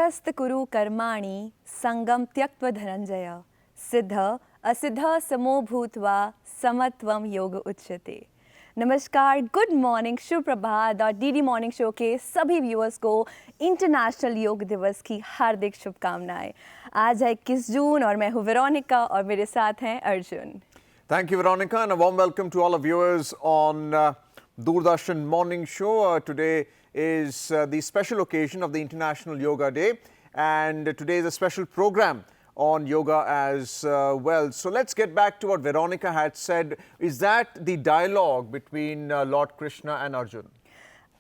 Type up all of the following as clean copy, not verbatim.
योगस्त कुरु कर्माणि संगम त्यक्त्वा धनंजय सिद्ध असिद्ध समो भूत्वा समत्वम योग उच्यते। नमस्कार, गुड मॉर्निंग, शुभ प्रभात और डीडी मॉर्निंग शो के सभी व्यूअर्स को इंटरनेशनल योग दिवस की हार्दिक शुभकामनाएं। आज है 21 जून और मैं हूँ वेरोनिका और मेरे साथ हैं Arjun. Thank you, Veronica, and a warm welcome to all of viewers on Doordarshan Morning Show. Today is the special occasion of the International Yoga Day, and today is a special program on yoga as well. So let's get back to what Veronica had said. Is that the dialogue between Lord Krishna and Arjun?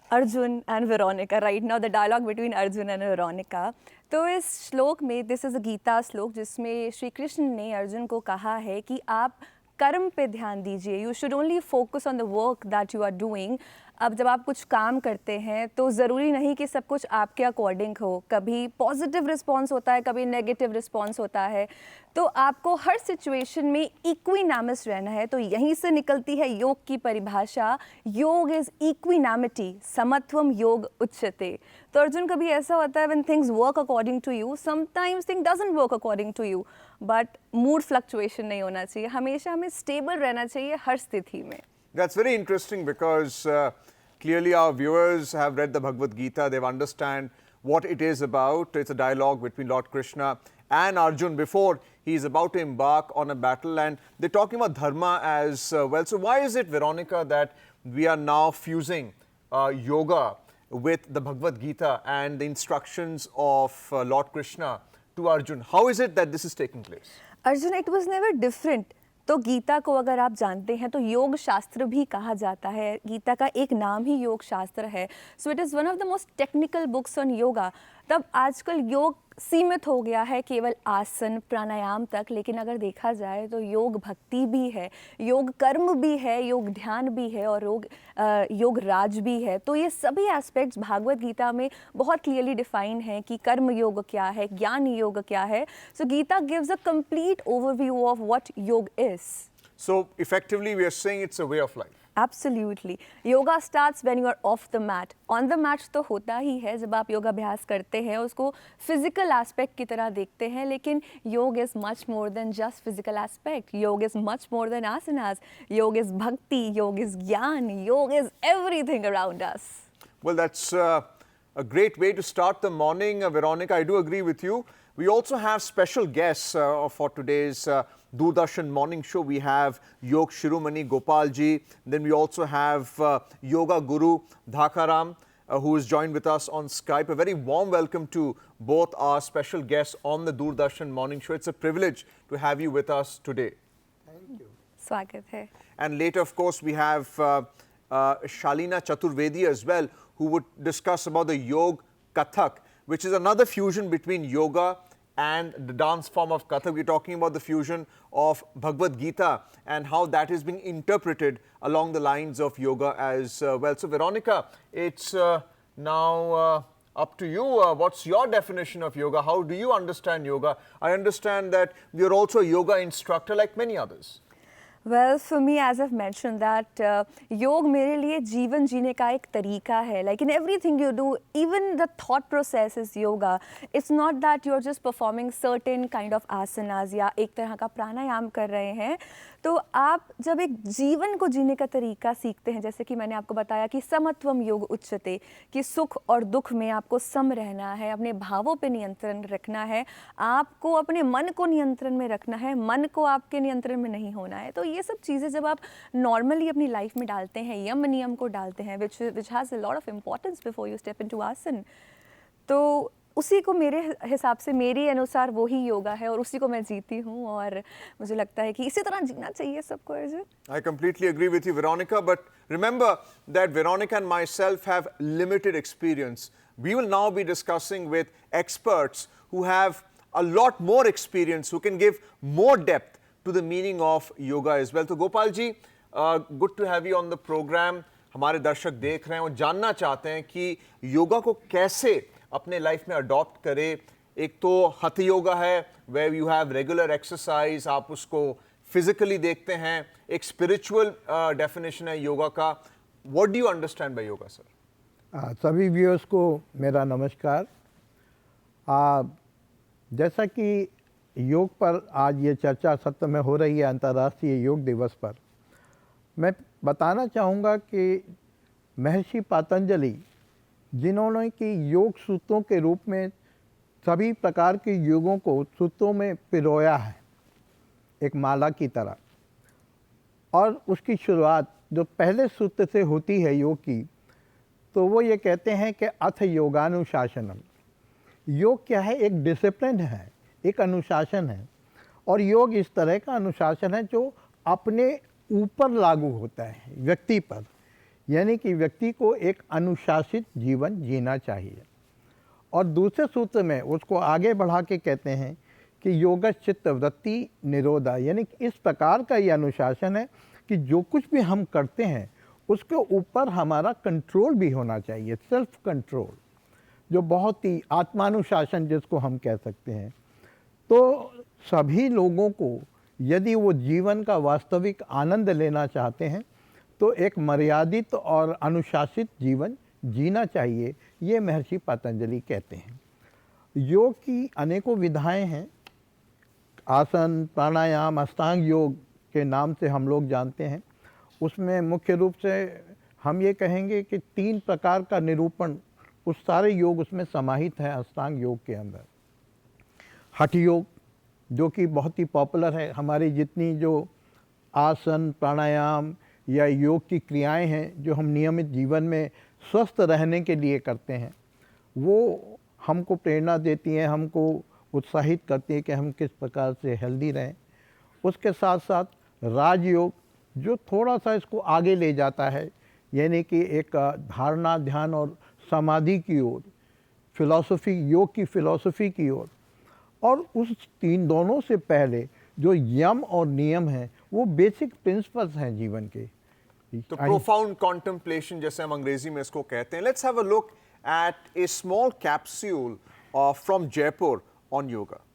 Arjun and Veronica, right now the dialogue between Arjun and Veronica. तो इस श्लोक में, this is a Gita श्लोक जिसमें श्री कृष्ण ने अर्जुन को कहा है कि आप कर्म पे ध्यान दीजिए। You should only focus on the work that you are doing. अब जब आप कुछ काम करते हैं तो ज़रूरी नहीं कि सब कुछ आपके अकॉर्डिंग हो। कभी पॉजिटिव रिस्पॉन्स होता है, कभी नेगेटिव रिस्पॉन्स होता है। तो आपको हर सिचुएशन में इक्विनामस रहना है। तो यहीं से निकलती है योग की परिभाषा। योग इज़ इक्विनामिटी, समत्वम योग उच्यते। तो अर्जुन, कभी ऐसा होता है when things work according to you, sometimes thing doesn't work according to you, but mood fluctuation नहीं होना चाहिए। हमेशा हमें स्टेबल रहना चाहिए हर स्थिति में। That's very interesting because clearly our viewers have read the Bhagavad Gita. They've understand what it is about. It's a dialogue between Lord Krishna and Arjun before he's about to embark on a battle, and they're talking about dharma as well. So why is it, Veronica, that we are now fusing yoga with the Bhagavad Gita and the instructions of Lord Krishna to Arjun? How is it that this is taking place? Arjun, it was never different. तो गीता को अगर आप जानते हैं तो योग शास्त्र भी कहा जाता है। गीता का एक नाम ही योग शास्त्र है। So it is one of the most technical books on yoga. तब आजकल योग सीमित हो गया है केवल आसन प्राणायाम तक, लेकिन अगर देखा जाए तो योग भक्ति भी है, योग कर्म भी है, योग ध्यान भी है और योग राज भी है। तो ये सभी एस्पेक्ट्स भागवत गीता में बहुत क्लियरली डिफाइन है कि कर्म योग क्या है, ज्ञान योग क्या है। So Gita gives a complete overview of what yoga is. So effectively we are saying it's a way of life. Absolutely. Yoga starts when you are off the mat. On the mat तो होता ही है, जब आप योगाभ्यास करते हैं उसको फिजिकल एस्पेक्ट की तरह देखते हैं, लेकिन योग is much more than just physical aspect. योग इज़ मच मोर देन आसनास। योग इज़ भक्ति, योग इज़ ज्ञान, योग is everything around us. Well, that's a great way to start the morning, Veronica. I do agree with you. We also have special guests for today's Doordarshan Morning Show. We have Yog Shiromani Gopal ji. Then we also have Yoga Guru Dhakaram, who is joined with us on Skype. A very warm welcome to both our special guests on the Doordarshan Morning Show. It's a privilege to have you with us today. Thank you. स्वागत है। And later, of course, we have Shalina Chaturvedi as well, who would discuss about the Yog Kathak, which is another fusion between yoga and the dance form of Kathak. We're talking about the fusion of Bhagavad Gita and how that is being interpreted along the lines of yoga as well. So Veronica, it's now up to you. What's your definition of yoga? How do you understand yoga? I understand that you're also a yoga instructor like many others. Well, for me, as I mention that योग मेरे लिए जीवन जीने का एक तरीका है। Like in everything you do, even the thought process is yoga. It's not that you are just performing certain kind of asanas या एक तरह का प्राणायाम कर रहे हैं। तो आप जब एक जीवन को जीने का तरीका सीखते हैं, जैसे कि मैंने आपको बताया कि समत्वम योग उच्यते, कि सुख और दुख में आपको सम रहना है, अपने भावों पे नियंत्रण रखना है, आपको अपने मन को नियंत्रण में रखना है, मन को आपके नियंत्रण में नहीं होना है। तो ये सब चीज़ें जब आप नॉर्मली अपनी लाइफ में डालते हैं, यम नियम को डालते हैं, which has a lot of importance before you step into आसन, तो उसी को मेरे हिसाब से, मेरे अनुसार वही योगा है और उसी को मैं जीती हूँ और मुझे लगता है कि इसी तरह जीना चाहिए सबको। Arjun, I completely agree with you, Veronica, but remember that Veronica and myself have limited experience. We will now be discussing with experts who have a lot more experience, who can give more depth to the meaning of yoga as well. So Gopal ji, good to have you on the program. हमारे दर्शक देख रहे हैं और जानना चाहते हैं कि योगा को कैसे अपने लाइफ में अडॉप्ट करें। एक तो हठ योगा है, where you have regular exercise, आप उसको फिजिकली देखते हैं। एक स्पिरिचुअल डेफिनेशन है योगा का। What do you understand by yoga, sir? सभी व्यूअर्स को मेरा नमस्कार। जैसा कि योग पर आज ये चर्चा सत्र में हो रही है अंतर्राष्ट्रीय योग दिवस पर, मैं बताना चाहूँगा कि महर्षि पतंजलि जिन्होंने कि योग सूत्रों के रूप में सभी प्रकार के योगों को सूत्रों में पिरोया है एक माला की तरह, और उसकी शुरुआत जो पहले सूत्र से होती है योग की, तो वो ये कहते हैं कि अथ योगानुशासनम। योग क्या है? एक डिसिप्लिन है, एक अनुशासन है। और योग इस तरह का अनुशासन है जो अपने ऊपर लागू होता है व्यक्ति पर, यानी कि व्यक्ति को एक अनुशासित जीवन जीना चाहिए। और दूसरे सूत्र में उसको आगे बढ़ा के कहते हैं कि योगश्चित्त वृत्ति निरोधा, यानी कि इस प्रकार का ये अनुशासन है कि जो कुछ भी हम करते हैं उसके ऊपर हमारा कंट्रोल भी होना चाहिए, सेल्फ कंट्रोल, जो बहुत ही आत्मानुशासन जिसको हम कह सकते हैं। तो सभी लोगों को यदि वो जीवन का वास्तविक आनंद लेना चाहते हैं तो एक मर्यादित और अनुशासित जीवन जीना चाहिए, ये महर्षि पतंजलि कहते हैं। योग की अनेकों विधाएं हैं। आसन, प्राणायाम, अष्टांग योग के नाम से हम लोग जानते हैं। उसमें मुख्य रूप से हम ये कहेंगे कि 3 प्रकार का निरूपण उस सारे योग उसमें समाहित है अष्टांग योग के अंदर। हठ योग जो कि बहुत ही पॉपुलर है, हमारी जितनी जो आसन, प्राणायाम या योग की क्रियाएं हैं जो हम नियमित जीवन में स्वस्थ रहने के लिए करते हैं, वो हमको प्रेरणा देती हैं, हमको उत्साहित करती है कि हम किस प्रकार से हेल्दी रहें। उसके साथ साथ राजयोग जो थोड़ा सा इसको आगे ले जाता है, यानी कि एक धारणा, ध्यान और समाधि की ओर, फिलॉसफी, योग की फिलॉसफी की ओर। और उस दोनों से पहले जो यम और नियम हैं वो बेसिक प्रिंसिपल्स हैं जीवन के। तो प्रोफाउंड कॉन्टेम्पलेशन जैसे हम अंग्रेजी में इसको कहते हैं। Let's have a look at A small capsule from Jaipur on yoga.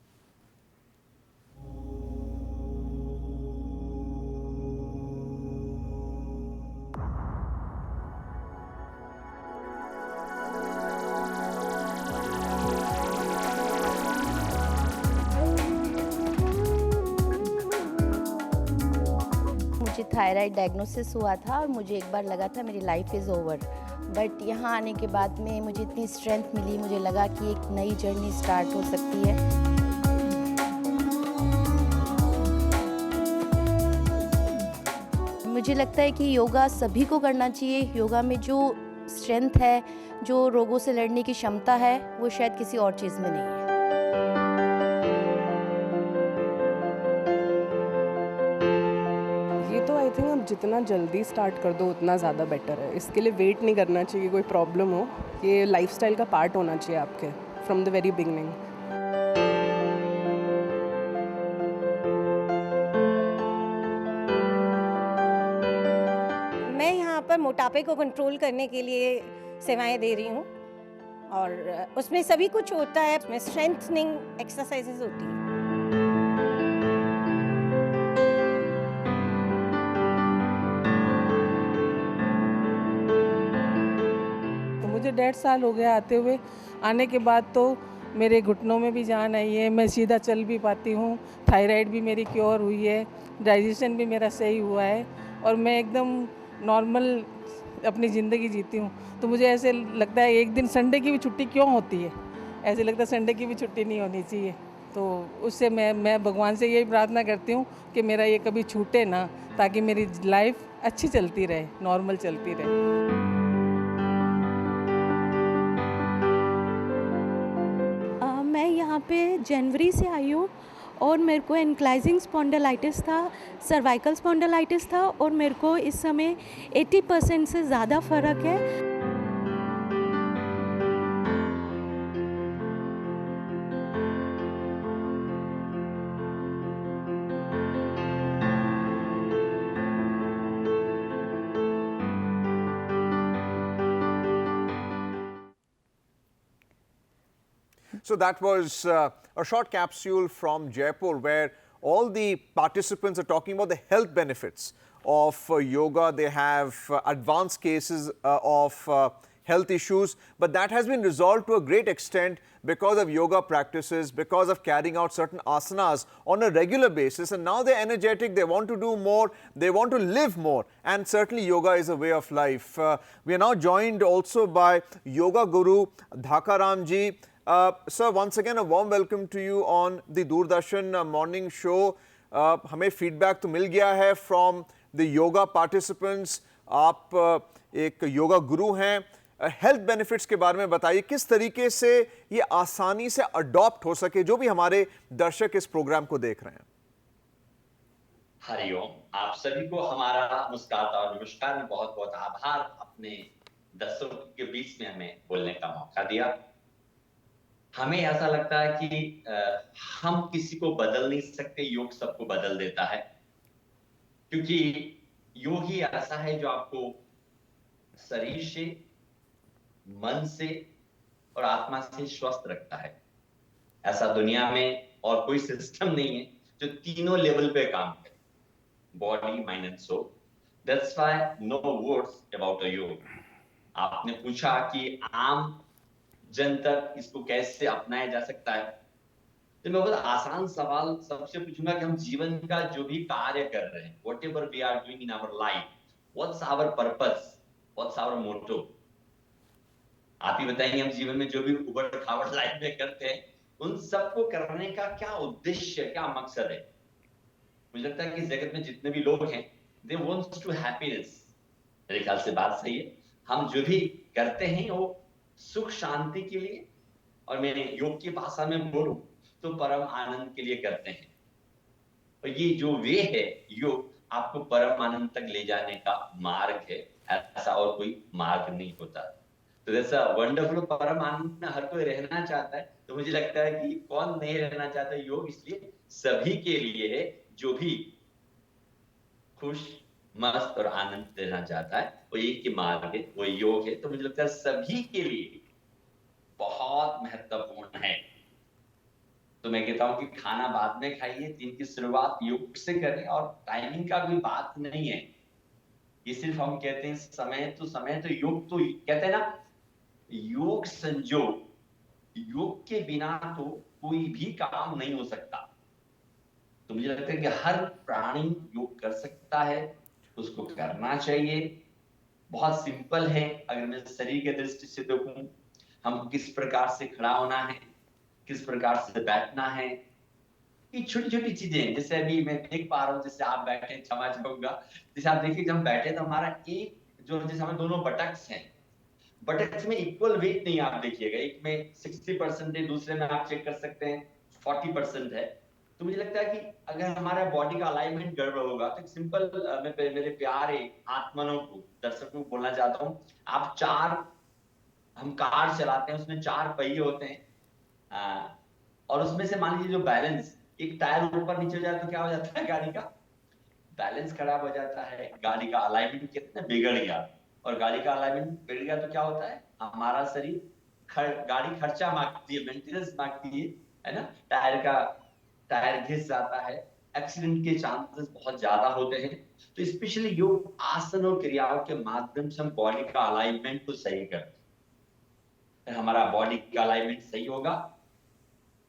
मुझे थायराइड डायग्नोसिस हुआ था और मुझे एक बार लगा था मेरी लाइफ इज़ ओवर, बट यहाँ आने के बाद में मुझे इतनी स्ट्रेंथ मिली, मुझे लगा कि एक नई जर्नी स्टार्ट हो सकती है। मुझे लगता है कि योगा सभी को करना चाहिए। योगा में जो स्ट्रेंथ है, जो रोगों से लड़ने की क्षमता है, वो शायद किसी और चीज़ में नहीं है। आई थिंक आप जितना जल्दी स्टार्ट कर दो उतना ज़्यादा बेटर है। इसके लिए वेट नहीं करना चाहिए कोई प्रॉब्लम हो, ये लाइफस्टाइल का पार्ट होना चाहिए आपके फ्रॉम द वेरी बिगनिंग। मैं यहाँ पर मोटापे को कंट्रोल करने के लिए सेवाएं दे रही हूँ और उसमें सभी कुछ होता है। उसमें स्ट्रेंथनिंग एक्सरसाइजेज होती हैं। मुझे 1.5 साल हो गया आते हुए। आने के बाद तो मेरे घुटनों में भी जान आई है, मैं सीधा चल भी पाती हूँ, थायराइड भी मेरी क्योर हुई है, डाइजेशन भी मेरा सही हुआ है और मैं एकदम नॉर्मल अपनी ज़िंदगी जीती हूँ। तो मुझे ऐसे लगता है एक दिन संडे की भी छुट्टी क्यों होती है, ऐसे लगता है संडे की भी छुट्टी नहीं होनी चाहिए। तो उससे मैं भगवान से यही प्रार्थना करती हूँ कि मेरा ये कभी छूटे ना, ताकि मेरी लाइफ अच्छी चलती रहे, नॉर्मल चलती रहे। मैं यहाँ पे जनवरी से आई हूँ और मेरे को एनक्लाइजिंग स्पॉन्डिलाइटिस था, सर्वाइकल स्पॉन्डिलाइटिस था और मेरे को इस समय 80% से ज़्यादा फ़र्क है। So that was a short capsule from Jaipur where all the participants are talking about the health benefits of yoga. They have advanced cases of health issues, but that has been resolved to a great extent because of yoga practices, because of carrying out certain asanas on a regular basis, and now they're energetic, they want to do more, they want to live more, and certainly yoga is a way of life. We are now joined also by Yoga Guru Dhakaram ji. Sir, once again a warm welcome to you on the Doordarshan morning show. हमें feedback तो मिल गया है from the yoga participants. आप एक योगा गुरु हैं. Health benefits के बारे में बताइए, किस तरीके से ये आसानी से अडॉप्ट हो सके, जो भी हमारे दर्शक इस प्रोग्राम को देख रहे हैं. हरिओम, आप सभी को हमारा मुस्कुराता और नमस्कार में बहुत बहुत आभार. अपने दर्शकों के बीच में हमें बोलने का मौका दिया. हमें ऐसा लगता है कि हम किसी को बदल नहीं सकते, योग सबको बदल देता है, क्योंकि योग ही ऐसा है जो आपको शरीर से, मन से और आत्मा से स्वस्थ रखता है. ऐसा दुनिया में और कोई सिस्टम नहीं है जो तीनों लेवल पे काम करे, body, mind and soul. That's why no words about a yoga. आपने पूछा कि आम जन तक इसको कैसे अपनाया जा सकता है, तो मैं बहुत आसान सवाल सबसे पूछूंगा कि हम जीवन का जो भी कार्य कर रहे हैं, whatever we are doing in our life, what's our purpose, what's our motto. आप ही बताएंगे, हम जीवन में जो भी उबड़ खाबड़ लाइफ में करते हैं, उन सबको करने का क्या उद्देश्य, क्या मकसद है. मुझे लगता है कि जगत में जितने भी लोग हैं, दे वांट्स टू हैप्पीनेस. मेरे ख्याल से बात सही है. हम जो भी करते हैं वो सुख शांति के लिए, और मैं योग की भाषा में बोलूं तो परम आनंद के लिए करते हैं. और ये जो वे है योग, आपको परम आनंद तक ले जाने का मार्ग है. ऐसा और कोई मार्ग नहीं होता. तो जैसा वंडरफुल परम आनंद में हर कोई रहना चाहता है, तो मुझे लगता है कि कौन नहीं रहना चाहता. योग इसलिए सभी के लिए है, जो भी खुश, मस्त और आनंद लेना चाहता है, वो एक ही मार्ग है, वो योग है. तो मुझे लगता है सभी के लिए बहुत महत्वपूर्ण है. तो मैं कहता हूं कि खाना बाद में खाइए, दिन की शुरुआत योग से करें, और टाइमिंग का कोई बात नहीं है. ये सिर्फ हम कहते हैं समय तो योग तो कहते हैं ना, योग संजोग. योग के बिना तो कोई भी काम नहीं हो सकता. तो मुझे लगता है कि हर प्राणी योग कर सकता है, उसको करना चाहिए. बहुत सिंपल है. अगर मैं शरीर के दृष्टि से देखूं, हम किस प्रकार से खड़ा होना है, किस प्रकार से बैठना है, ये छोटी छोटी चीजें. जैसे अभी मैं देख पा रहा हूँ, जैसे आप बैठे, क्षमा चाहूंगा, जैसे आप देखिए, जब हम बैठे तो हमारा एक जो, जैसे हमें दोनों बटक्स हैं, बटक्स में इक्वल वेट नहीं. आप देखिएगा, एक में 60% है, दूसरे में आप चेक कर सकते हैं 40% है. तो मुझे लगता है कि अगर हमारा बॉडी का अलाइनमेंट गड़बड़ होगा, तो सिंपल मैं मेरे प्यारे आत्मनों को, दर्शकों को बोलना चाहता हूँ, आप हम कार चलाते हैं, उसमें 4 पहिए होते हैं, और उसमें से मान लीजिए जो बैलेंस, एक टायर ऊपर नीचे हो जाए तो क्या हो जाता है, गाड़ी का बैलेंस खराब हो जाता है, गाड़ी का अलाइनमेंट कितना बिगड़ गया. और गाड़ी का अलाइनमेंट बिगड़ गया तो क्या होता है, हमारा शरीर गाड़ी खर्चा मांगती है, मेंटेनेंस मांगती है ना. टायर घिस जाता है, एक्सीडेंट के चांसेस बहुत ज्यादा होते हैं. तो स्पेशली योग आसन और क्रियाओं के माध्यम से हम बॉडी का अलाइनमेंट को सही करते हैं. हमारा बॉडी का अलाइनमेंट सही होगा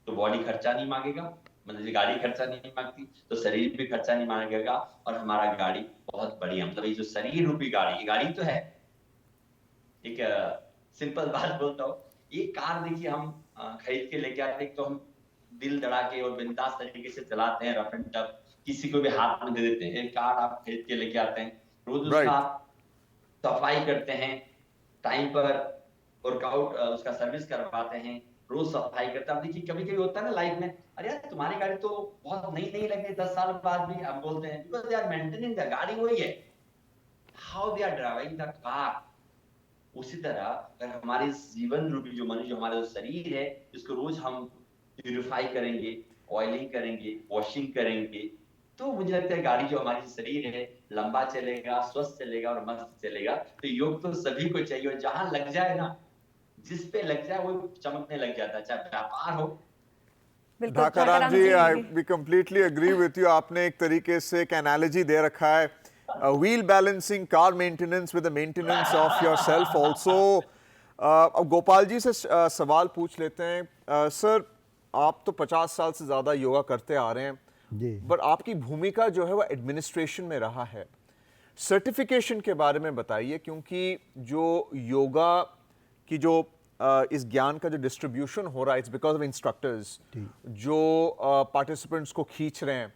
तो बॉडी खर्चा नहीं मांगेगा. मतलब गाड़ी खर्चा नहीं मांगती तो शरीर भी खर्चा नहीं मांगेगा, और हमारा गाड़ी बहुत बढ़िया, मतलब ये जो शरीर रूपी गाड़ी, ये गाड़ी तो है. एक सिंपल बात बोलता हूँ, ये कार देखिए, हम खरीद के लेके आते हैं तो हम दिल दड़ा के और बिंदास तरीके से चलाते हैं, रफ एंड टफ, किसी को भी हाथ में दे देते हैं. एक कार आप खरीद के लेके आते हैं, रोज उसका आप सफाई करते हैं, टाइम पर वर्कआउट उसका सर्विस करवाते हैं, रोज सफाई करते हैं. देखिए कभी कभी होता है ना लाइफ में, अरे यार तुम्हारी गाड़ी तो बहुत नई लग रही है, 10 साल बाद भी हम बोलते हैं, because they are maintaining the gaadi, वही है how they are driving the car. उसी तरह अगर हमारे जीवन रूपी जो मनुष्य, हमारा जो शरीर है, इसको रोज हम प्यूरिफाई करेंगे, ऑयलिंग करेंगे, वॉशिंग करेंगे, तो मुझे लगता है गाड़ी जो हमारी शरीर है लंबा चलेगा, स्वस्थ चलेगा और मस्त चलेगा. तो योग तो सभी को चाहिए, और जहां लग जाए ना, जिस पे लग जाए वो चमकने लग जाता है, चाहे व्यापार हो. Dhakaram ji, we completely agree with you. आपने एक तरीके से एक एनालॉजी दे रखा है, wheel balancing, car maintenance with the maintenance of yourself also. अब गोपाल जी से सवाल पूछ लेते हैं। सर, आप तो 50 साल से ज़्यादा योगा करते आ रहे हैं जी। पर आपकी भूमिका जो है वो एडमिनिस्ट्रेशन में रहा है। सर्टिफिकेशन के बारे में बताइए, क्योंकि जो योगा की जो इस ज्ञान का जो डिस्ट्रीब्यूशन हो रहा है, इट्स बिकॉज ऑफ इंस्ट्रक्टर्स जो पार्टिसिपेंट्स को खींच रहे हैं।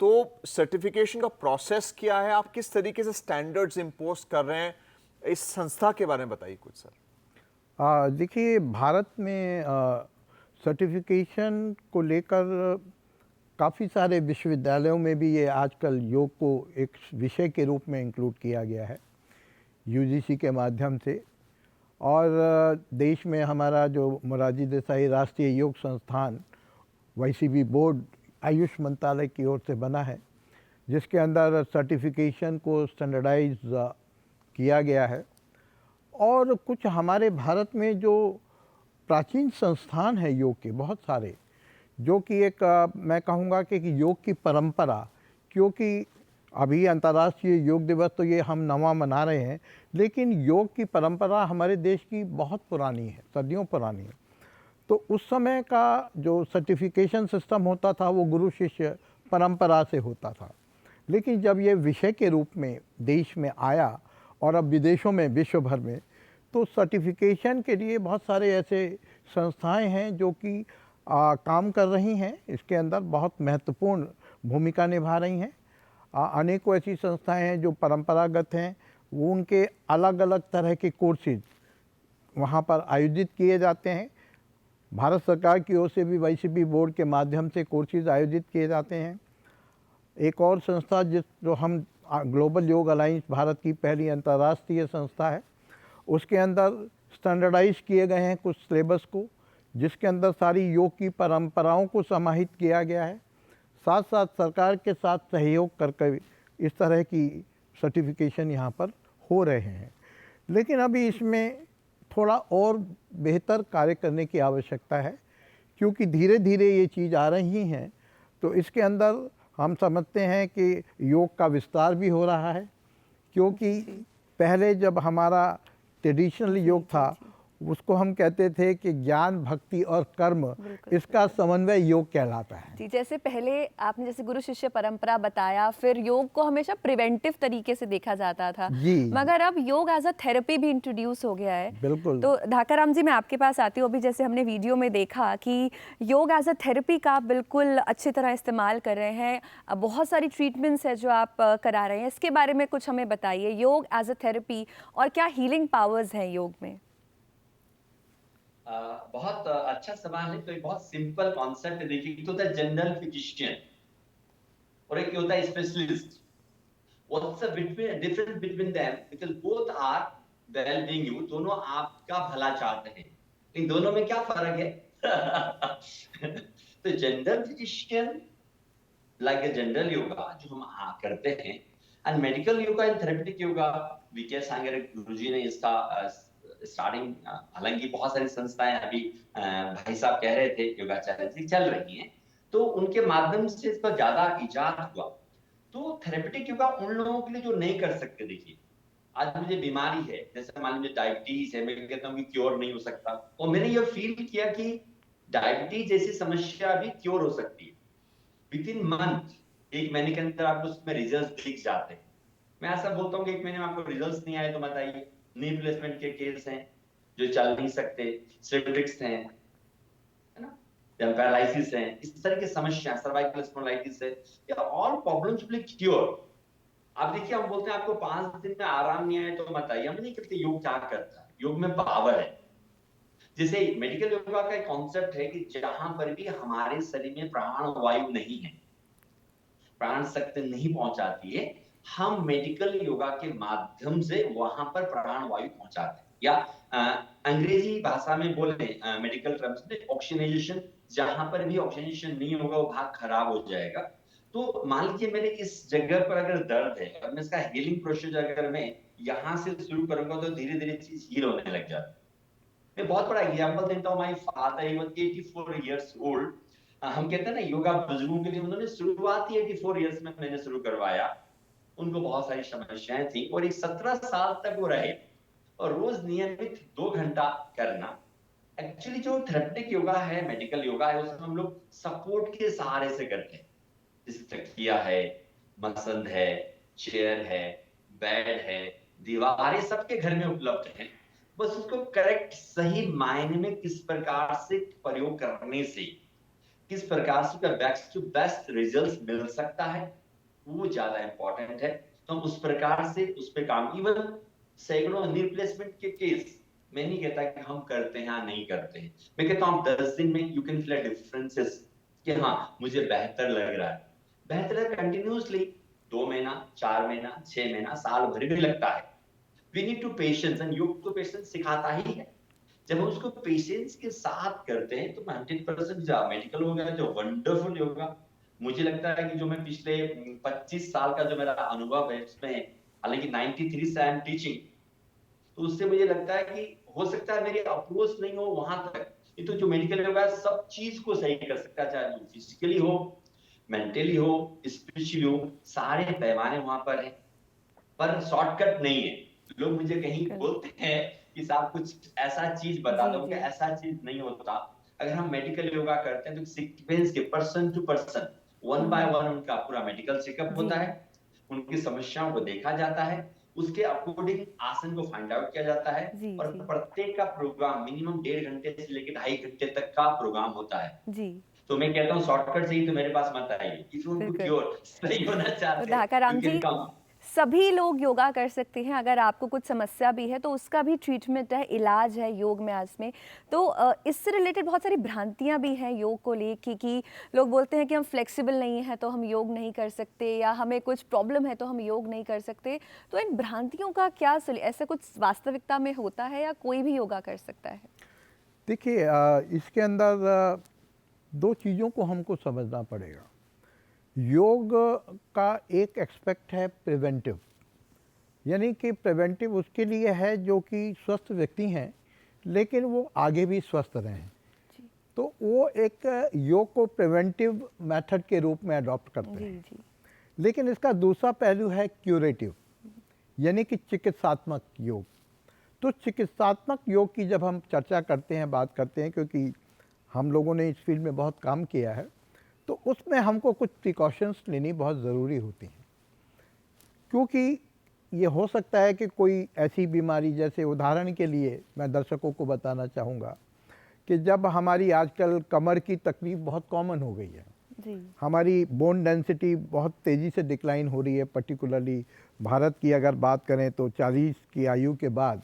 तो सर्टिफिकेशन का प्रोसेस क्या है, आप किस तरीके से स्टैंडर्ड्स इम्पोज कर रहे हैं, इस संस्था के बारे में बताइए कुछ सर। देखिए, भारत में सर्टिफिकेशन को लेकर काफ़ी सारे विश्वविद्यालयों में भी ये आजकल योग को एक विषय के रूप में इंक्लूड किया गया है यूजीसी के माध्यम से। और देश में हमारा जो मोरारजी देसाई राष्ट्रीय योग संस्थान YCB बोर्ड आयुष मंत्रालय की ओर से बना है, जिसके अंदर सर्टिफिकेशन को स्टैंडर्डाइज किया गया है। और कुछ हमारे भारत में जो प्राचीन संस्थान है योग के बहुत सारे, जो कि एक मैं कहूँगा कि योग की परंपरा, क्योंकि अभी अंतर्राष्ट्रीय योग दिवस तो ये हम नवा मना रहे हैं, लेकिन योग की परंपरा हमारे देश की बहुत पुरानी है, सदियों पुरानी है। तो उस समय का जो सर्टिफिकेशन सिस्टम होता था वो गुरु शिष्य परंपरा से होता था। लेकिन जब ये विषय के रूप में देश में आया और अब विदेशों में विश्व भर में, तो सर्टिफिकेशन के लिए बहुत सारे ऐसे संस्थाएं हैं जो कि काम कर रही हैं, इसके अंदर बहुत महत्वपूर्ण भूमिका निभा रही हैं। अनेकों ऐसी संस्थाएं हैं जो परंपरागत हैं, वो उनके अलग अलग तरह के कोर्सेज वहाँ पर आयोजित किए जाते हैं। भारत सरकार की ओर से भी YCB बोर्ड के माध्यम से कोर्सेज आयोजित किए जाते हैं। एक और संस्था जो हम ग्लोबल योग अलायंस भारत की पहली अंतर्राष्ट्रीय संस्था है, उसके अंदर स्टैंडर्डाइज किए गए हैं कुछ सिलेबस को, जिसके अंदर सारी योग की परंपराओं को समाहित किया गया है। साथ साथ सरकार के साथ सहयोग करके इस तरह की सर्टिफिकेशन यहाँ पर हो रहे हैं। लेकिन अभी इसमें थोड़ा और बेहतर कार्य करने की आवश्यकता है, क्योंकि धीरे धीरे ये चीज़ आ रही हैं। तो इसके अंदर हम समझते हैं कि योग का विस्तार भी हो रहा है, क्योंकि पहले जब हमारा ट्रेडिशनल योग था उसको हम कहते थे कि ज्ञान, भक्ति और कर्म, इसका समन्वय योग कहलाता है। जी, जैसे पहले आपने जैसे गुरु शिष्य परंपरा बताया, फिर योग को हमेशा प्रिवेंटिव तरीके से देखा जाता था, मगर अब योग एज अ थेरेपी भी इंट्रोड्यूस हो गया है। बिल्कुल। तो धाकाराम जी, मैं आपके पास आती हूँ। अभी जैसे हमने वीडियो में देखा कि योग एज अ थेरेपी का आप बिल्कुल अच्छी तरह इस्तेमाल कर रहे हैं, बहुत सारी ट्रीटमेंट्स है जो आप करा रहे हैं, इसके बारे में कुछ हमें बताइए, योग एज अ थेरेपी और क्या हीलिंग पावर्स हैं योग में। बहुत अच्छा सवाल है। तो एक बहुत सिंपल कॉन्सेप्ट देखिए, एक होता है जनरल फिजिशियन और एक होता है specialist. What's the difference between them? Because both are well being you, दोनों आपका भला चाहते हैं। इन दोनों में क्या फर्क है? तो general physician like a general yoga जो हम करते हैं, and medical yoga and therapeutic yoga VK Sangare Guruji ने इसका स्टार्टिंग, हालांकि बहुत सारी संस्थाएं अभी भाई साहब कह रहे थे योगा चैलेंज चल रही हैं, तो उनके माध्यम से इस पर ज्यादा इजाद हुआ। तो थेरेपेटिक योगा उन लोगों के लिए जो नहीं कर सकते, देखिए आज मुझे बीमारी है, जैसे मान लीजिए डायबिटीज है, मैं कहता हूँ कि क्योर नहीं हो सकता, और मैंने ये फील किया कि डायबिटीज जैसी समस्या भी क्योर हो सकती है विद इन मंथ। एक महीने के अंदर आपको उसमें रिजल्ट दिख जाते हैं। मैं ऐसा बोलता हूँ कि एक महीने में आपको रिजल्ट नहीं आए तो बताइए। नी रिप्लेसमेंट के केस हैं जो चल नहीं सकते, सिफ्रिक्स हैं, है ना, या पैरालिसिस है, इस तरह की समस्या, सर्वाइकल स्पॉन्डिलाइटिस है, या ऑल प्रॉब्लम्स विल क्योर। अब देखिए, हम बोलते हैं आपको 5 दिन में आराम नहीं आए तो बताइए, हम नहीं कहते योग क्या करता है, योग में पावर है। जैसे मेडिकल योगा का एक कॉन्सेप्ट है कि जहां पर भी हमारे शरीर में प्राण वायु नहीं है, प्राण शक्ति नहीं पहुंचाती है, हम मेडिकल योगा के माध्यम से वहां पर प्राण वायु पहुंचाते हैं। या अंग्रेजी भाषा में बोले मेडिकल टर्म्स में ऑक्सीजनेशन, जहां पर भी ऑक्सीजनेशन नहीं होगा वो भाग खराब हो जाएगा। तो मान लीजिए मेरे इस जगह पर अगर दर्द है और मैं इसका हीलिंग प्रोसीजर अगर मैं यहाँ से शुरू करूंगा तो धीरे धीरे चीज हील होने लग जाती है। मैं बहुत बड़ा एग्जाम्पल देता हूँ। My father, he was 84 years old. हम कहते हैं ना योगा बुजुर्गों के लिए, उन्होंने शुरुआत ही 84 इयर्स में मैंने शुरू करवाया। उनको बहुत सारी समस्याएं थी और एक 17 साल तक वो रहे और रोज नियमित 2 घंटा करना। एक्चुअली जो थेरेपेटिक योगा है, मेडिकल योगा है, उसमें हम लोग सपोर्ट के सहारे से करते हैं। जैसे तकिया है, मसंद है, चेयर है, बेड है, दीवारें सबके घर में उपलब्ध हैं। बस उसको करेक्ट सही मायने में किस प्रकार से प्रयोग करने से किस प्रकार से बेस्ट रिजल्ट मिल सकता है, वो ज्यादा इंपॉर्टेंट है। तो हम उस प्रकार से उस पे काम, इवन सैकड़ों नी रिप्लेसमेंट के केस मैं नहीं कहता कि हम करते हैं या नहीं करते हैं, मैं कहता हूँ 10 दिन में यू कैन फील डिफरेंसेस कि हाँ मुझे बेहतर लग रहा है। बेहतर कंटिन्यूसली 2 महीना, 4 महीना, 6 महीना, साल भर भी लगता है। We need to patience, and योग तो पेशेंस सिखाता ही है। जब हम उसको पेशेंस के साथ करते हैं तो 100% जो मेडिकल होगा, जो वंडरफुल होगा। मुझे लगता है कि जो मैं पिछले 25 साल का जो मेरा अनुभव है उसमें, हालांकि 93 से आई एम टीचिंग, तो उससे मुझे लगता है कि हो सकता है मेरी अप्रोच नहीं हो वहां तक, ये तो जो मेडिकल योगा सब चीज को सही कर सकता है, चाहे वो फिजिकली हो, मेंटली हो, स्पिरिचुअली हो, सारे पैमाने वहां पर है। पर शॉर्टकट नहीं है। लोग मुझे कहीं बोलते हैं कि साहब कुछ ऐसा चीज बता दो, कि ऐसा चीज नहीं होता। अगर हम मेडिकल योगा करते हैं तो सीक्वेंस के पर्सन टू पर्सन 1 बाय 1 उनका पूरा मेडिकल चेकअप होता है, उनकी समस्याओं को देखा जाता है, उसके अकॉर्डिंग आसन को फाइंड आउट किया जाता है, और प्रत्येक का प्रोग्राम मिनिमम 1.5 घंटे से लेकर 2.5 घंटे तक का प्रोग्राम होता है। तो मैं कहता हूँ शॉर्टकट से ही तो मेरे पास मत आइए। If you want to cure, सही होना चाहते हैं, you can come। सभी लोग योगा कर सकते हैं। अगर आपको कुछ समस्या भी है तो उसका भी ट्रीटमेंट है, इलाज है योग में आज में। तो इससे रिलेटेड बहुत सारी भ्रांतियां भी हैं योग को लेके, कि लोग बोलते हैं कि हम फ्लेक्सिबल नहीं हैं तो हम योग नहीं कर सकते, या हमें कुछ प्रॉब्लम है तो हम योग नहीं कर सकते। तो इन भ्रांतियों का क्या ऐसा कुछ वास्तविकता में होता है, या कोई भी योगा कर सकता है? देखिए, इसके अंदर 2 चीज़ों को हमको समझना पड़ेगा। योग का एक एस्पेक्ट है प्रिवेंटिव, यानी कि प्रिवेंटिव उसके लिए है जो कि स्वस्थ व्यक्ति हैं लेकिन वो आगे भी स्वस्थ रहें, तो वो एक योग को प्रिवेंटिव मेथड के रूप में अडॉप्ट करते हैं। लेकिन इसका दूसरा पहलू है क्यूरेटिव, यानी कि चिकित्सात्मक योग। तो चिकित्सात्मक योग की जब हम चर्चा करते हैं, बात करते हैं, क्योंकि हम लोगों ने इस फील्ड में बहुत काम किया है, तो उसमें हमको कुछ प्रिकॉशंस लेनी बहुत ज़रूरी होती हैं। क्योंकि ये हो सकता है कि कोई ऐसी बीमारी, जैसे उदाहरण के लिए मैं दर्शकों को बताना चाहूँगा कि जब हमारी आजकल कमर की तकलीफ़ बहुत कॉमन हो गई है, हमारी बोन डेंसिटी बहुत तेज़ी से डिक्लाइन हो रही है। पर्टिकुलरली भारत की अगर बात करें तो 40 की आयु के बाद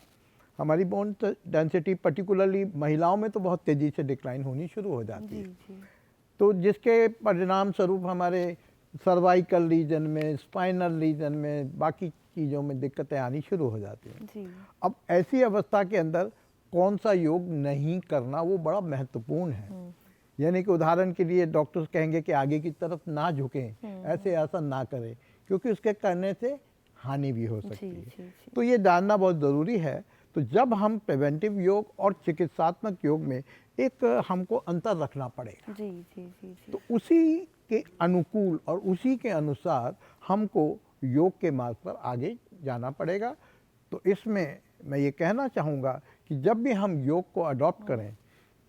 हमारी बोन डेंसिटी पर्टिकुलरली महिलाओं में तो बहुत तेज़ी से डिक्लाइन होनी शुरू हो जाती है। तो जिसके परिणाम स्वरूप हमारे सर्वाइकल रीजन में, स्पाइनल रीजन में, बाकी चीज़ों में दिक्कतें आनी शुरू हो जाती हैं। अब ऐसी अवस्था के अंदर कौन सा योग नहीं करना वो बड़ा महत्वपूर्ण है। यानी कि उदाहरण के लिए डॉक्टर्स कहेंगे कि आगे की तरफ ना झुकें, ऐसे आसन ना करें, क्योंकि उसके करने से हानि भी हो सकती है। तो ये जानना बहुत ज़रूरी है। तो जब हम प्रिवेंटिव योग और चिकित्सात्मक योग में एक हमको अंतर रखना पड़ेगा। तो उसी के अनुकूल और उसी के अनुसार हमको योग के मार्ग पर आगे जाना पड़ेगा। तो इसमें मैं ये कहना चाहूँगा कि जब भी हम योग को अडॉप्ट करें,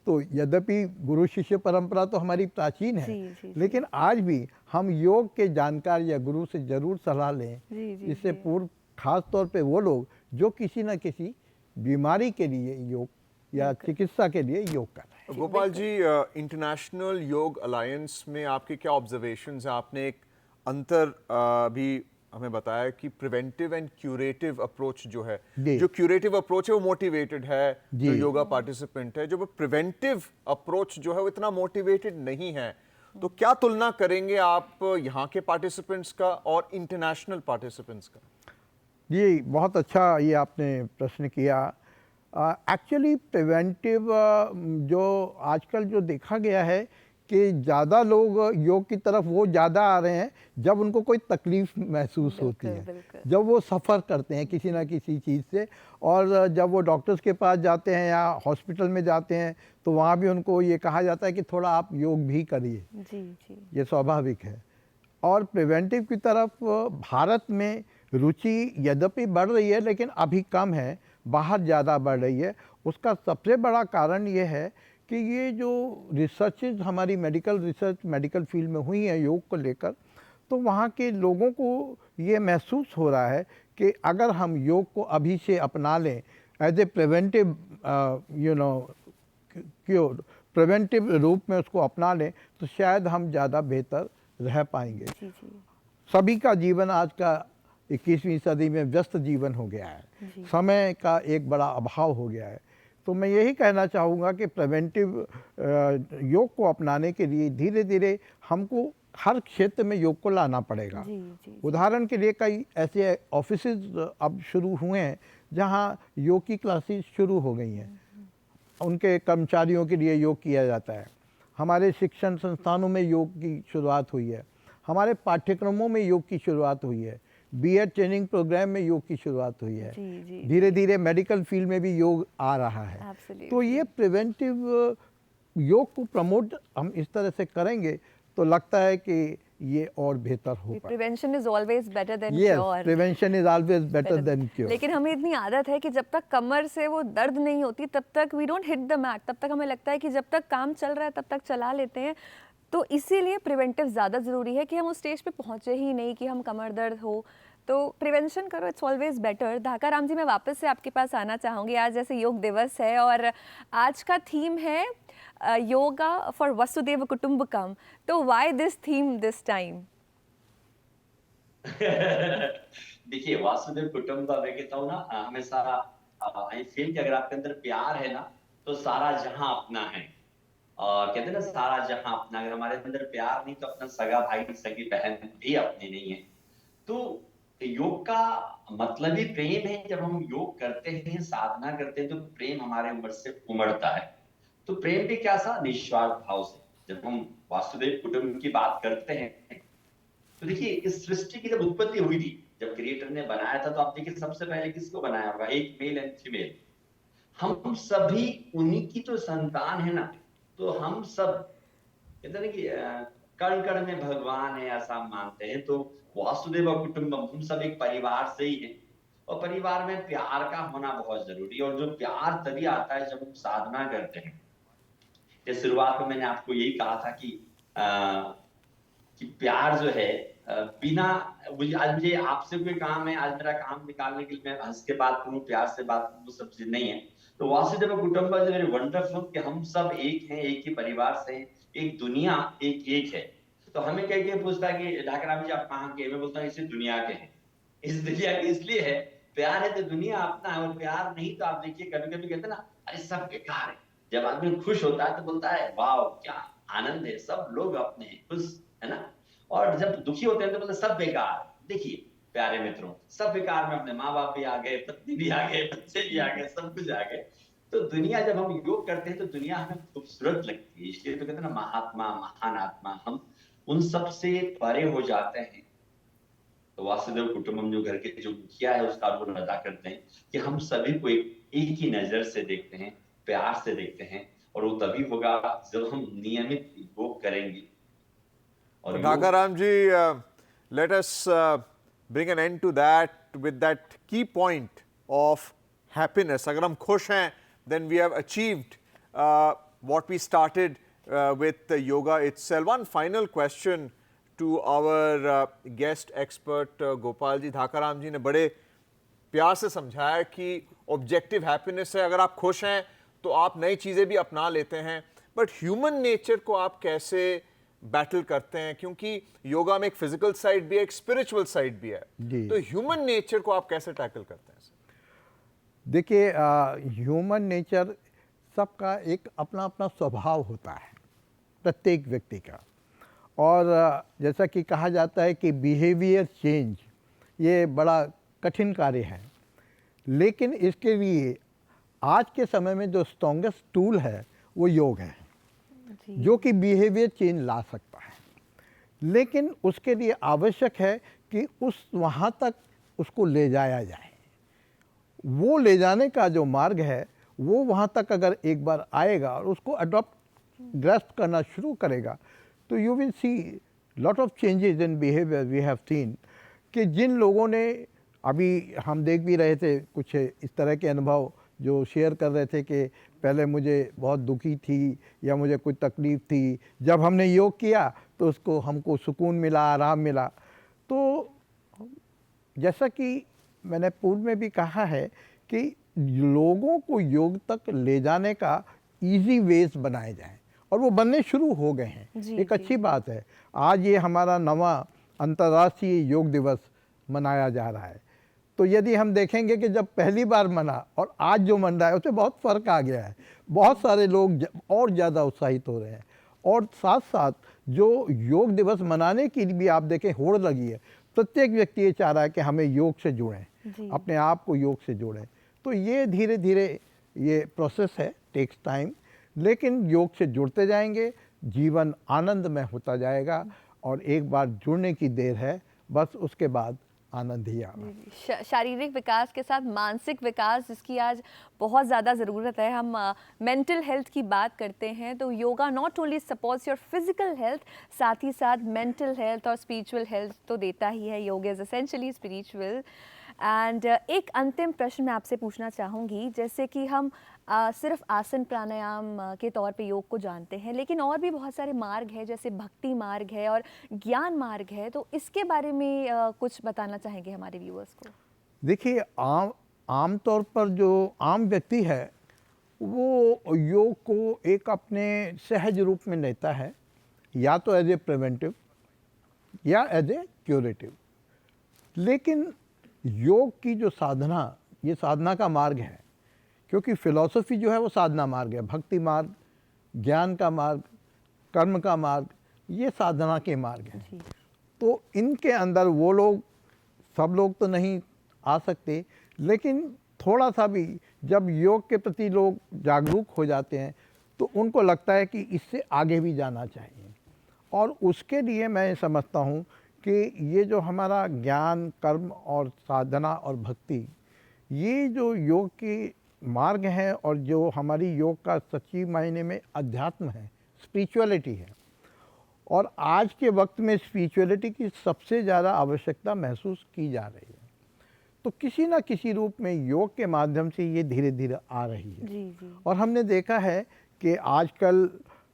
तो यद्यपि गुरु शिष्य परंपरा तो हमारी प्राचीन है, लेकिन आज भी हम योग के जानकार या गुरु से ज़रूर सलाह लें। इससे पूर्व खास तौर पे वो लोग जो किसी न किसी बीमारी के लिए योग या चिकित्सा के लिए योग कर रहे हैं। गोपाल जी, इंटरनेशनल योग अलायंस में आपके क्या ऑब्जर्वेशंस हैं? आपने एक अंतर भी हमें बताया कि प्रिवेंटिव एंड क्यूरेटिव अप्रोच जो है, जो क्यूरेटिव अप्रोच है वो मोटिवेटेड है, जो योगा पार्टिसिपेंट है, जो प्रिवेंटिव अप्रोच जो है वो इतना मोटिवेटेड नहीं है। तो क्या तुलना करेंगे आप यहाँ के पार्टिसिपेंट्स का और इंटरनेशनल पार्टिसिपेंट्स का? जी, बहुत अच्छा ये आपने प्रश्न किया। एक्चुअली प्रिवेंटिव जो आजकल जो देखा गया है कि ज़्यादा लोग योग की तरफ वो ज़्यादा आ रहे हैं जब उनको कोई तकलीफ़ महसूस होती है, जब वो सफ़र करते हैं किसी ना किसी चीज़ से, और जब वो डॉक्टर्स के पास जाते हैं या हॉस्पिटल में जाते हैं तो वहाँ भी उनको ये कहा जाता है कि थोड़ा आप योग भी करिए। ये स्वाभाविक है। और प्रिवेंटिव की तरफ भारत में रुचि यद्यपि बढ़ रही है लेकिन अभी कम है। बाहर ज़्यादा बढ़ रही है। उसका सबसे बड़ा कारण ये है कि ये जो रिसर्चेज हमारी मेडिकल फील्ड में हुई हैं योग को लेकर, तो वहाँ के लोगों को ये महसूस हो रहा है कि अगर हम योग को अभी से अपना लें as a preventive cure, preventive रूप में उसको अपना लें, तो शायद हम ज़्यादा बेहतर रह पाएंगे। जी जी सभी का जीवन आज का 21वीं सदी में व्यस्त जीवन हो गया है, समय का एक बड़ा अभाव हो गया है। तो मैं यही कहना चाहूँगा कि प्रिवेंटिव योग को अपनाने के लिए धीरे धीरे हमको हर क्षेत्र में योग को लाना पड़ेगा। जी जी उदाहरण के लिए कई ऐसे ऑफिसेज अब शुरू हुए हैं जहाँ योग की क्लासेस शुरू हो गई हैं, उनके कर्मचारियों के लिए योग किया जाता है। हमारे शिक्षण संस्थानों में योग की शुरुआत हुई है, हमारे पाठ्यक्रमों में योग की शुरुआत हुई है, बीएड ट्रेनिंग प्रोग्राम में योग की शुरुआत हुई है। जी जी धीरे धीरे मेडिकल फील्ड में भी योग आ रहा है। Absolutely. तो ये प्रिवेंटिव योग को प्रमोट हम इस तरह से करेंगे तो लगता है कि ये और बेहतर हो पाए। Prevention is always better than yes, cure. Prevention is always better than cure. लेकिन हमें इतनी आदत है कि जब तक कमर से वो दर्द नहीं होती तब तक we don't hit the mat, तब तक हमें लगता है कि जब तक काम चल रहा है तब तक चला लेते हैं। तो इसीलिए प्रिवेंटिव ज़्यादा ज़रूरी है कि हम उस स्टेज पे पहुँचे ही नहीं कि हम कमर दर्द हो, तो प्रिवेंशन करो, इट्स ऑलवेज बेटर। धाका राम जी, मैं वापस से आपके पास आना चाहूँगी। आज जैसे योग दिवस है और आज का थीम है योगा फॉर वसुदेव कुटुंबकम, तो why this theme this time? देखिए, वासुदेव कुटुंबकम मैं कहता हूँ ना, हमेशा आई फील कि अगर आपके अंदर प्यार है ना तो सारा जहां अपना है। और कहते हैं ना, सारा जहां अपना। अगर हमारे अंदर प्यार नहीं तो अपना सगा भाई सगी बहन भी अपनी नहीं है। तो योग का मतलब ही प्रेम है। जब हम योग करते हैं, साधना करते हैं, तो प्रेम हमारे अंदर से उमड़ता है। तो प्रेम भी क्या सा निस्वार्थ भाव से। जब हम वासुदेव कुटुंब की बात करते हैं तो देखिए, इस सृष्टि की जब उत्पत्ति हुई थी, जब क्रिएटर ने बनाया था, तो आप देखिए सबसे पहले किसको बनाया होगा? एक मेल एंड फीमेल। हम सभी उन्हीं की तो संतान है ना। तो हम सब कहते हैं ना कि कण कण में भगवान है, ऐसा हम मानते हैं। तो वासुदेव कुटुंबम, हम सब एक परिवार से ही हैं। और परिवार में प्यार का होना बहुत जरूरी है। और जो प्यार तभी आता है जब हम साधना करते हैं। जैसे शुरुआत में मैंने आपको यही कहा था कि प्यार जो है बिना, आज मुझे आपसे कोई काम है, आज मेरा काम निकालने के लिए मैं हंस के बात करूं, प्यार से बात करूं, वो सब चीज नहीं है। तो वासुदेव कुटुंब इज वेरी वंडरफुल कि हम सब एक हैं, एक ही परिवार से हैं, एक दुनिया एक है। तो हमें कह के पूछता है कि ढाका राम जी आप कहाँ के? मैं बोलता हूँ इसी दुनिया के हैं। इस दुनिया के इसलिए है, प्यार है तो दुनिया अपना है, और प्यार नहीं तो आप देखिए कभी कभी कहते हैं ना, अरे सब बेकार है। जब आदमी खुश होता है तो बोलता है वाह क्या आनंद है, सब लोग अपने हैं, खुश है ना। और जब दुखी होते हैं तो बोलते सब बेकार। देखिए प्यारे मित्रों, सब बेकार में अपने माँ बाप भी आ गए, पत्नी भी आ गए, बच्चे भी आ गए, सब कुछ आ गए। तो दुनिया, जब हम योग करते हैं तो दुनिया हमें खूबसूरत लगती है। इसलिए तो कहते हैं ना, महात्मा महान आत्मा, हम उन सब से परे हो जाते हैं। तो वासुदेव कुटुंबम जो घर के जो मुखिया है उसका रोल अदा करते हैं कि हम सभी को एक ही नजर से देखते हैं, प्यार से देखते हैं। और वो तभी होगा जब हम नियमित योग करेंगे। और Dhaka Ram ji, let us bring an end to that with that key point of happiness. अगर हम खुश हैं, then we have achieved what we started with yoga itself. One final question to our guest expert Gopal ji. Dhaka Ram ji ने बड़े प्यार से समझाया कि ऑब्जेक्टिव हैप्पीनेस है, अगर आप खुश हैं तो आप नई चीज़ें भी अपना लेते हैं। बट ह्यूमन नेचर को आप कैसे बैटल करते हैं, क्योंकि योगा में एक फिजिकल साइड भी है, एक स्पिरिचुअल साइड भी है। तो ह्यूमन नेचर को आप कैसे टैकल करते हैं? देखिए, ह्यूमन नेचर सबका एक अपना अपना स्वभाव होता है, प्रत्येक व्यक्ति का। और जैसा कि कहा जाता है कि बिहेवियर चेंज ये बड़ा कठिन कार्य है, लेकिन इसके लिए आज के समय में जो स्ट्रॉन्गेस्ट टूल है वो योग है, जो कि बिहेवियर चेंज ला सकता है। लेकिन उसके लिए आवश्यक है कि वहाँ तक उसको ले जाया जाए। वो ले जाने का जो मार्ग है वो वहाँ तक अगर एक बार आएगा और उसको अडॉप्ट ग्रैस्प करना शुरू करेगा, तो you will see lot of changes in behaviour. We have seen कि जिन लोगों ने अभी हम देख भी रहे थे कुछ इस तरह के अनुभव जो शेयर कर रहे थे कि पहले मुझे बहुत दुखी थी या मुझे कोई तकलीफ़ थी, जब हमने योग किया तो उसको हमको सुकून मिला, आराम मिला। तो जैसा कि मैंने पूर्व में भी कहा है कि लोगों को योग तक ले जाने का इजी वेज बनाए जाएं और वो बनने शुरू हो गए हैं। एक अच्छी बात है। आज ये हमारा 9वां अंतर्राष्ट्रीय योग दिवस मनाया जा रहा है। तो यदि हम देखेंगे कि जब पहली बार मना और आज जो मन रहा है उसमें बहुत फ़र्क आ गया है। बहुत सारे लोग और ज़्यादा उत्साहित हो रहे हैं और साथ साथ जो योग दिवस मनाने की भी आप देखें होड़ लगी है। प्रत्येक व्यक्ति ये चाह रहा है कि हमें योग से जुड़ें, अपने आप को योग से जोड़ें। तो ये धीरे धीरे ये प्रोसेस है, टेक्स टाइम, लेकिन योग से जुड़ते जाएंगे, जीवन आनंदमय होता जाएगा और एक बार जुड़ने की देर है, बस उसके बाद आनंद ही आना। शारीरिक विकास के साथ मानसिक विकास जिसकी आज बहुत ज़्यादा ज़रूरत है। हम मेंटल हेल्थ की बात करते हैं तो yoga not only supports your physical health, साथ ही साथ मेंटल हेल्थ और स्पिरिचुअल हेल्थ तो देता ही है। Yoga is essentially spiritual. And एक अंतिम प्रश्न मैं आपसे पूछना चाहूँगी, जैसे कि हम सिर्फ आसन प्राणायाम के तौर पे योग को जानते हैं, लेकिन और भी बहुत सारे मार्ग हैं, जैसे भक्ति मार्ग है और ज्ञान मार्ग है, तो इसके बारे में कुछ बताना चाहेंगे हमारे व्यूअर्स को? देखिए, आम तौर पर जो आम व्यक्ति है वो योग को एक अपने सहज रूप में लेता है, या तो एज ए प्रिवेंटिव या एज ए क्यूरेटिव। लेकिन योग की जो साधना, ये साधना का मार्ग है, क्योंकि फिलॉसफी जो है वो साधना मार्ग है। भक्ति मार्ग, ज्ञान का मार्ग, कर्म का मार्ग, ये साधना के मार्ग हैं। तो इनके अंदर वो लोग, सब लोग तो नहीं आ सकते, लेकिन थोड़ा सा भी जब योग के प्रति लोग जागरूक हो जाते हैं तो उनको लगता है कि इससे आगे भी जाना चाहिए। और उसके लिए मैं समझता हूँ कि ये जो हमारा ज्ञान, कर्म और साधना और भक्ति, ये जो योग के मार्ग हैं और जो हमारी योग का सच्ची मायने में अध्यात्म है, स्पिरिचुअलिटी है। और आज के वक्त में स्पिरिचुअलिटी की सबसे ज़्यादा आवश्यकता महसूस की जा रही है। तो किसी न किसी रूप में योग के माध्यम से ये धीरे धीरे आ रही है। जी। और हमने देखा है कि आजकल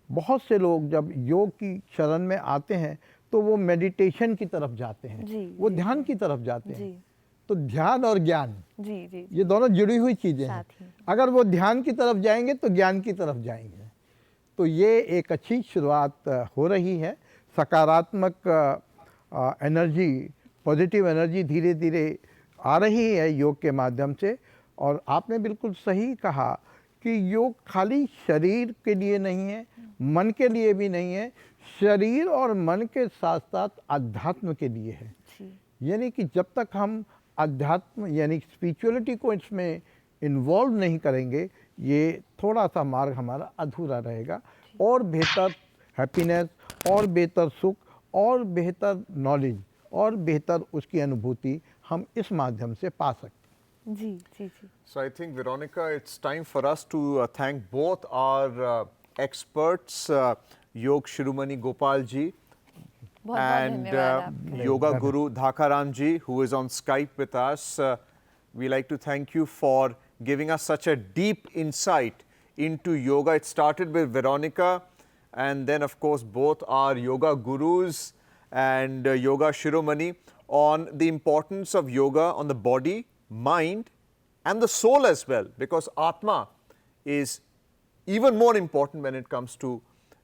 बहुत से लोग जब योग की शरण में आते हैं तो वो मेडिटेशन की तरफ जाते हैं, वो ध्यान की तरफ जाते हैं। तो ध्यान और ज्ञान, ये दोनों जुड़ी हुई चीज़ें हैं। अगर वो ध्यान की तरफ जाएंगे तो ज्ञान की तरफ जाएंगे। तो ये एक अच्छी शुरुआत हो रही है। सकारात्मक एनर्जी, पॉजिटिव एनर्जी धीरे धीरे आ रही है योग के माध्यम से। और आपने बिल्कुल सही कहा कि योग खाली शरीर के लिए नहीं है, मन के लिए भी नहीं है, शरीर और मन के साथ साथ अध्यात्म के लिए है। यानी कि जब तक हम अध्यात्म यानी स्पिरिचुअलिटी को इसमें इन्वॉल्व नहीं करेंगे, ये थोड़ा सा मार्ग हमारा अधूरा रहेगा। और बेहतर हैप्पीनेस, और बेहतर सुख, और बेहतर नॉलेज, और बेहतर उसकी अनुभूति हम इस माध्यम से पा सकते हैं। जी। So I think, Veronica, it's time for us to thank both our experts, Yog Shiromani Gopal ji and Yoga Guru Dhakaram ji, who is on Skype with us. We like to thank you for giving us such a deep insight into yoga. It started with Veronica, and then of course both our yoga gurus and Yoga Shiromani on the importance of yoga on the body, mind and the soul as well, because Atma is even more important when it comes to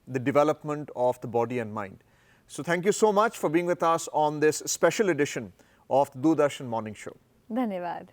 the development of the body and mind. So thank you so much for being with us on this special edition of the Doordarshan Morning Show. धन्यवाद।